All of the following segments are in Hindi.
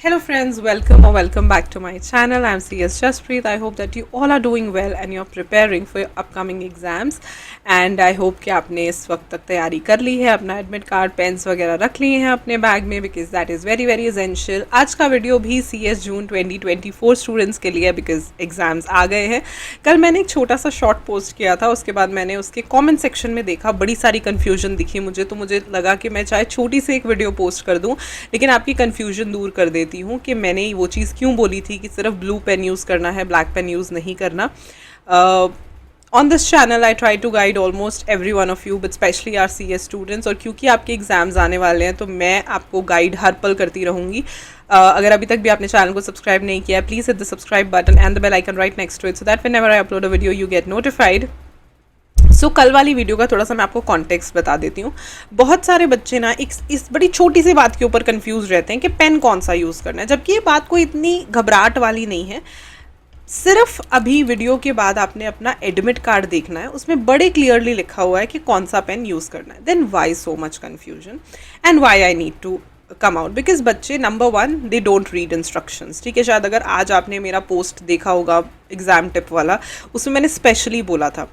Hello friends, welcome or welcome back to my channel. I'm CS Jaspreet. I hope that you all are doing well and you're preparing for your upcoming exams. And I hope कि आपने इस वक्त तक तैयारी कर ली है, अपना एडमिट कार्ड पेन्स वगैरह रख लिए हैं अपने बैग में because that is very very essential. आज का वीडियो भी CS जून 2024 स्टूडेंट्स के लिए बिकॉज एग्ज़ाम्स आ गए हैं. कल मैंने एक छोटा सा शॉर्ट पोस्ट किया था, उसके बाद मैंने उसके कॉमेंट सेक्शन में देखा बड़ी सारी कन्फ्यूजन दिखी मुझे, तो मुझे लगा कि मैं चाहे छोटी सी एक वीडियो पोस्ट कर दूँ लेकिन आपकी कन्फ्यूजन दूर कर देती हूँ कि मैंने वो चीज़ क्यों बोली थी कि सिर्फ ब्लू पेन यूज़ करना है, ब्लैक पेन यूज़ नहीं करना. On this channel I try to guide almost every one of you but specially our CS students. और क्योंकि आपके एग्जाम्स आने वाले हैं तो मैं आपको गाइड हर पल करती रहूँगी. अगर अभी तक भी आपने चैनल को सब्सक्राइब नहीं किया है, please hit the subscribe button and the bell icon right next to it so that whenever I upload a video you get notified. So कल वाली वीडियो का थोड़ा सा मैं आपको कॉन्टेक्स्ट बता देती हूँ. बहुत सारे बच्चे ना इस बड़ी छोटी सी बात के ऊपर कंफ्यूज रहते हैं कि पेन कौन सा यूज़ करना है, जबकि ये बात कोई इतनी घबराहट वाली नहीं है. सिर्फ अभी वीडियो के बाद आपने अपना एडमिट कार्ड देखना है, उसमें बड़े क्लियरली लिखा हुआ है कि कौन सा पेन यूज़ करना है. Then why so much confusion and why I need to come out because बच्चे number one they don't read instructions. ठीक है, शायद अगर आज आपने मेरा पोस्ट देखा होगा एग्जाम टिप वाला, उसमें मैंने स्पेशली बोला था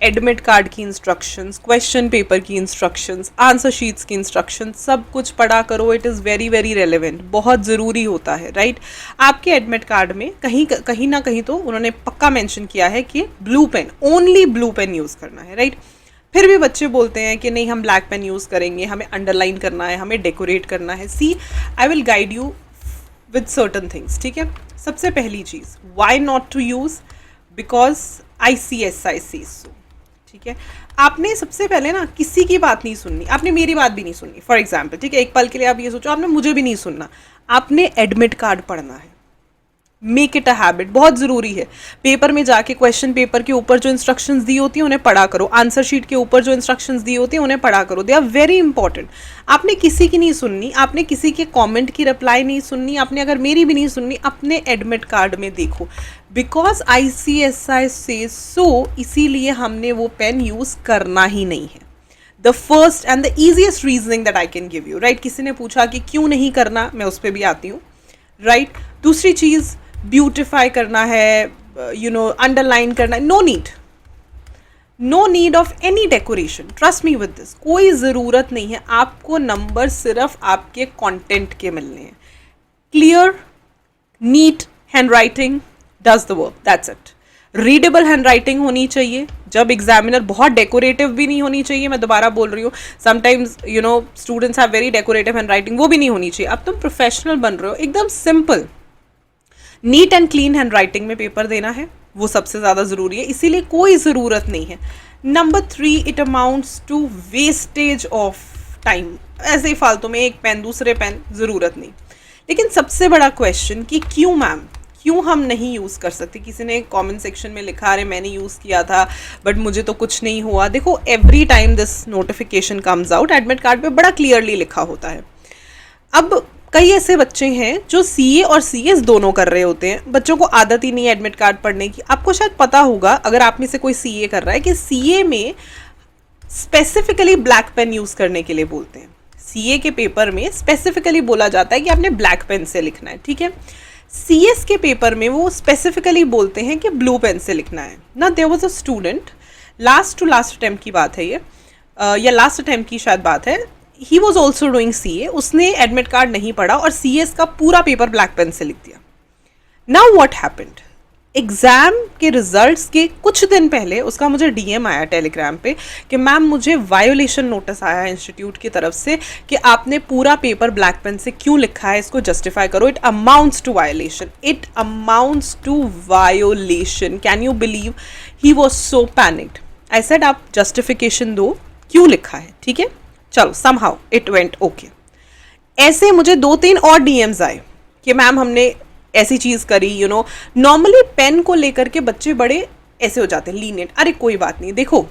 एडमिट कार्ड की इंस्ट्रक्शंस, क्वेश्चन पेपर की इंस्ट्रक्शंस, आंसर शीट्स की इंस्ट्रक्शंस, सब कुछ पढ़ा करो. It is very very relevant, बहुत ज़रूरी होता है. राइट, आपके एडमिट कार्ड में कहीं ना कहीं तो उन्होंने पक्का मेंशन किया है कि blue pen, only blue pen use करना है. राइट, फिर भी बच्चे बोलते हैं कि नहीं हम ब्लैक पेन यूज़ करेंगे, हमें अंडरलाइन करना है, हमें डेकोरेट करना है. See, I will guide you with certain things. ठीक है, सबसे पहली चीज़, why not to use, because ICSI says so. ठीक है, आपने सबसे पहले ना किसी की बात नहीं सुननी, आपने मेरी बात भी नहीं सुननी. फॉर एग्जाम्पल, ठीक है, एक पल के लिए आप ये सोचो, आपने मुझे भी नहीं सुनना, आपने एडमिट कार्ड पढ़ना है. मेक इट अ हैबिट, बहुत ज़रूरी है. पेपर में जाके क्वेश्चन पेपर के ऊपर जो इंस्ट्रक्शंस दी होती हैं उन्हें पढ़ा करो, आंसर शीट के ऊपर जो इंस्ट्रक्शंस दी होती हैं उन्हें पढ़ा करो. They are very important. आपने किसी की नहीं सुननी, आपने किसी के कमेंट की रिप्लाई नहीं सुननी, आपने अगर मेरी भी नहीं सुननी, अपने एडमिट कार्ड में देखो. बिकॉज ICSI says so, इसीलिए हमने वो पेन यूज़ करना ही नहीं है. The first and the easiest reasoning that I can give you. Right, किसी ने पूछा कि क्यों नहीं करना, मैं उस पर भी आती हूँ. राइट, दूसरी चीज़, ब्यूटिफाई करना है, अंडरलाइन करना है, no need of any decoration. Trust me with this, कोई ज़रूरत नहीं है. आपको नंबर सिर्फ आपके कंटेंट के मिलने हैं. Clear neat hand writing does the work, that's it. Readable hand writing होनी चाहिए. जब एग्जामिनर, बहुत डेकोरेटिव भी नहीं होनी चाहिए, मैं दोबारा बोल रही हूँ, sometimes students have very decorative hand writing, वो भी नहीं होनी चाहिए. अब तुम प्रोफेशनल बन रहे हो, एकदम simple neat and clean hand writing में पेपर देना है, वो सबसे ज़्यादा ज़रूरी है, इसीलिए कोई ज़रूरत नहीं है. Number 3, it amounts to wastage of time. ऐसे ही फालतू में एक पेन दूसरे पेन, ज़रूरत नहीं. लेकिन सबसे बड़ा क्वेश्चन कि क्यों मैम, क्यों हम नहीं यूज़ कर सकते. किसी ने कमेंट सेक्शन में लिखा, अरे मैंने यूज़ किया था बट मुझे तो कुछ नहीं हुआ. देखो, every time this notification comes out, admit card पे बड़ा क्लियरली लिखा होता है. अब कई ऐसे बच्चे हैं जो CA और CS दोनों कर रहे होते हैं, बच्चों को आदत ही नहीं है एडमिट कार्ड पढ़ने की. आपको शायद पता होगा, अगर आप में से कोई CA कर रहा है, कि CA में स्पेसिफिकली ब्लैक पेन यूज़ करने के लिए बोलते हैं. CA के पेपर में स्पेसिफिकली बोला जाता है कि आपने ब्लैक पेन से लिखना है. ठीक है, CS के पेपर में वो स्पेसिफिकली बोलते हैं कि ब्लू पेन से लिखना है ना. There was a student, last attempt की बात है ये, या लास्ट अटेम्प्ट की शायद बात है, he was also doing CA. उसने एडमिट कार्ड नहीं पढ़ा और CS का पूरा पेपर ब्लैक पेन से लिख दिया. नाउ व्हाट हैपेंड, एग्ज़ाम के रिजल्ट्स के कुछ दिन पहले उसका मुझे DM आया टेलीग्राम पे कि मैम मुझे वायोलेशन नोटिस आया है इंस्टीट्यूट की तरफ से कि आपने पूरा पेपर ब्लैक पेन से क्यों लिखा है, इसको जस्टिफाई करो. It amounts to violation, it amounts to violation. Can you believe? He was so panicked. I said आप जस्टिफिकेशन दो, क्यों लिखा है. ठीक है, चलो, समहाउ इट वेंट ओके. ऐसे मुझे 2-3 और DMs आए कि मैम हमने ऐसी चीज़ करी. नॉर्मली पेन को लेकर के बच्चे बड़े ऐसे हो जाते हैं, लीनियंट. अरे कोई बात नहीं, देखो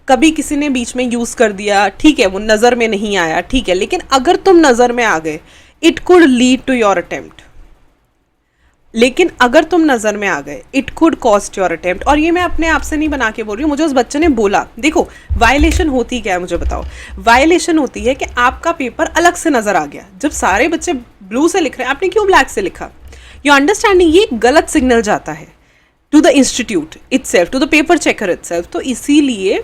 कभी किसी ने बीच में यूज़ कर दिया, ठीक है, वो नज़र में नहीं आया, ठीक है, लेकिन अगर तुम नज़र में आ गए, it could lead to your attempt. लेकिन अगर तुम नज़र में आ गए, it could cost your attempt. और ये मैं अपने आप से नहीं बना के बोल रही हूँ, मुझे उस बच्चे ने बोला. देखो, वायलेशन होती क्या है मुझे बताओ. वायलेशन होती है कि आपका पेपर अलग से नज़र आ गया. जब सारे बच्चे ब्लू से लिख रहे हैं, आपने क्यों ब्लैक से लिखा? यू अंडरस्टैंडिंग, ये गलत सिग्नल जाता है to the institute itself, to the paper checker itself. तो इसीलिए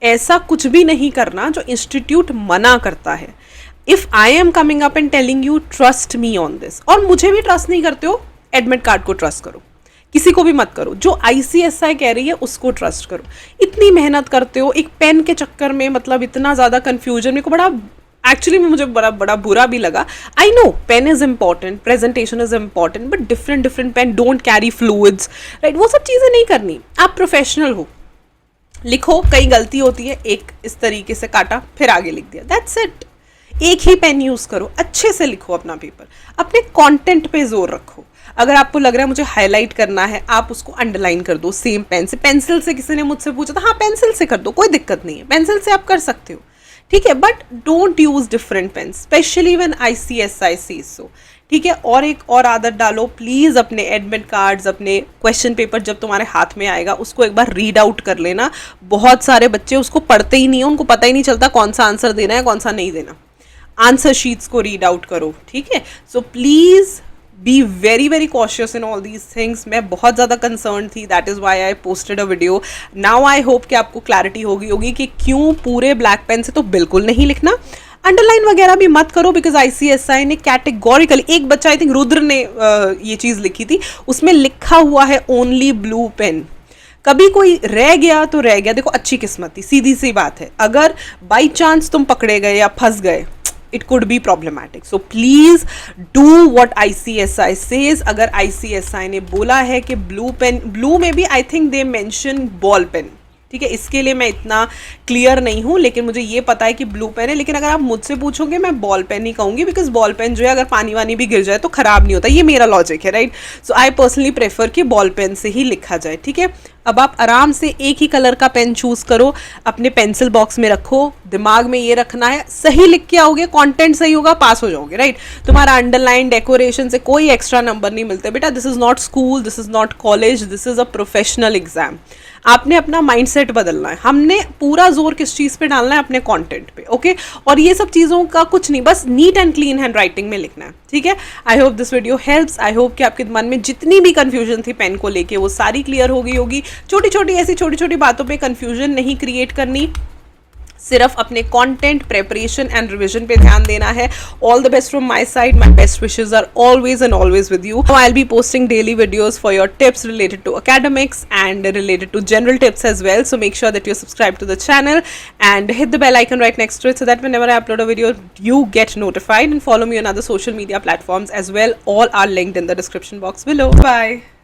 ऐसा कुछ भी नहीं करना जो इंस्टीट्यूट मना करता है। If I am coming up and telling you trust me on this, और मुझे भी ट्रस्ट नहीं करते हो, एडमिट कार्ड को ट्रस्ट करो, किसी को भी मत करो। जो ICSI कह रही है उसको ट्रस्ट करो। इतनी मेहनत करते हो एक पेन के चक्कर में, मतलब इतना ज़्यादा कन्फ्यूजन, मेरे को बड़ा एक्चुअली मुझे बड़ा बुरा भी लगा। I know pen is important, presentation is important, but different pen don't carry fluids, right? वो सब चीज़ें नहीं करनी। आप प्रोफेशनल हो, लिखो, कई गलती होती है, एक इस तरीके से काटा फिर आगे लिख दिया, दैट्स इट। एक ही पेन यूज़ करो, अच्छे से लिखो अपना पेपर, अपने कंटेंट पे जोर रखो। अगर आपको लग रहा है मुझे हाईलाइट करना है, आप उसको अंडरलाइन कर दो सेम पेन से। पेंसिल से किसी ने मुझसे पूछा था, हाँ पेंसिल से कर दो, कोई दिक्कत नहीं है, पेंसिल से आप कर सकते हो, ठीक है, but don't use different pen, specially when ICSI says so, ठीक है। और एक और आदत डालो प्लीज़, अपने एडमिट कार्ड्स, अपने क्वेश्चन पेपर जब तुम्हारे हाथ में आएगा उसको एक बार रीड आउट कर लेना। बहुत सारे बच्चे उसको पढ़ते ही नहीं है, उनको पता ही नहीं चलता कौन सा आंसर देना है कौन सा नहीं देना। आंसर शीट्स को रीड आउट करो, ठीक है। So please be very cautious in all these things. मैं बहुत ज़्यादा कंसर्न थी, that is why I posted a video. Now I hope कि आपको क्लैरिटी होगी कि क्यों पूरे ब्लैक पेन से तो बिल्कुल नहीं लिखना, अंडरलाइन वगैरह भी मत करो, बिकॉज ICSI ने कैटेगोरिकली, एक बच्चा आई थिंक रुद्र ने ये चीज़ लिखी थी, उसमें लिखा हुआ है ओनली ब्लू पेन। कभी कोई रह गया तो रह गया, देखो अच्छी किस्मत थी, सीधी सी बात है। अगर बाई चांस तुम पकड़े गए या फंस गए, it could be problematic, so please do what ICSI says। अगर ICSI ने बोला है कि ब्लू पेन, ब्लू में भी I think they mention ball pen, ठीक है, इसके लिए मैं इतना क्लियर नहीं हूँ, लेकिन मुझे ये पता है कि ब्लू पेन है। लेकिन अगर आप मुझसे पूछोगे मैं बॉल पेन ही कहूँगी, बिकॉज बॉल पेन जो है अगर पानी वानी भी गिर जाए तो ख़राब नहीं होता, ये मेरा लॉजिक है, right. So I personally prefer कि बॉल पेन से ही लिखा जाए, ठीक है। अब आप आराम से एक ही कलर का पेन चूज़ करो, अपने पेंसिल बॉक्स में रखो, दिमाग में ये रखना है सही लिख के आओगे, कंटेंट सही होगा, पास हो जाओगे, राइट। तुम्हारा अंडरलाइन डेकोरेशन से कोई एक्स्ट्रा नंबर नहीं मिलते बेटा। This is not school, this is not college, this is a professional exam. आपने अपना माइंडसेट बदलना है, हमने पूरा जोर किस चीज़ पे डालना है, अपने कंटेंट पे, ओके। और ये सब चीज़ों का कुछ नहीं, बस neat and clean hand writing में लिखना है, ठीक है। I hope this video helps. I hope कि आपके मन में जितनी भी कंफ्यूजन थी पेन को लेके वो सारी क्लियर हो गई होगी। छोटी छोटी बातों पे कंफ्यूजन नहीं क्रिएट करनी, सिर्फ अपने कंटेंट प्रेपरेशन एंड रिवीजन पे ध्यान देना है। All the best from my side, my best wishes are always and always with you. I will be posting daily videos for your tips related to academics and related to general tips as well, so make sure that you're subscribed to the channel and hit the bell icon right next to it so that whenever I upload a video you get notified, and follow me on other social media platforms as well, all are linked in the description box below. Bye.